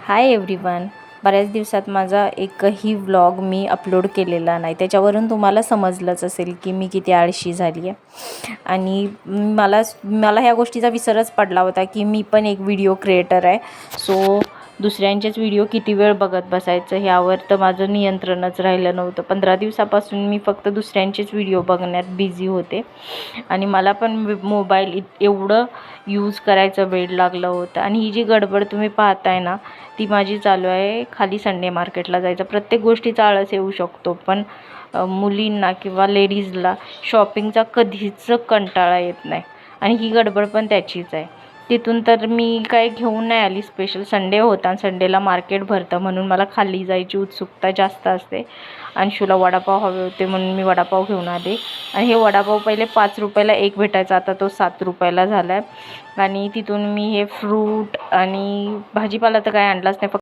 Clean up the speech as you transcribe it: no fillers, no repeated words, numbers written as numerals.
Hi everyone. बऱ्याच दिवसात माझा एकही व्लॉग मी अपलोड केलेला नाही. त्याच्यावरून तुम्हाला समजलंच असेल की मी किती आळशी झाली आहे. आणि मला ह्या गोष्टीचा विसरच पडला होता की मी पण एक व्हिडिओ क्रिएटर आहे. सो दुसऱ्यांचेच व्हिडिओ किती वेळ बघत बसायचं ह्यावर तर माझं नियंत्रणच राहिलं नव्हतं. 15 दिवसापासून मी फक्त दुसऱ्यांचेच व्हिडिओ बघण्यात बिझी होते. आणि मला पण मोबाईल एवढं यूज करायचं वेड लागलं होतं. आणि ही जी गडबड तुम्ही पाहताय ना, ती माझी चालू आहे खाली संडे मार्केटला जायचं. प्रत्येक गोष्टीचा आळस येऊ शकतो, पण मुलींना किंवा लेडीजला शॉपिंगचा कधीच कंटाळा येत नाही. आणि ही गडबड पण त्याचीच आहे. तिथून तर मी काय घेऊन नाही आली. स्पेशल संडे होता आणि संडेला मार्केट भरतं म्हणून मला खाली जायची उत्सुकता जास्त असते. अंशूला वडापाव हवे होते म्हणून मी वडापाव घेऊन आले. आणि हे वडापाव पहिले 5 रुपयाला एक भेटायचा, आता तो 7 रुपयाला झाला आहे. आणि तिथून मी हे फ्रूट आणि भाजीपाला तर काय आणलाच नाही, फक्त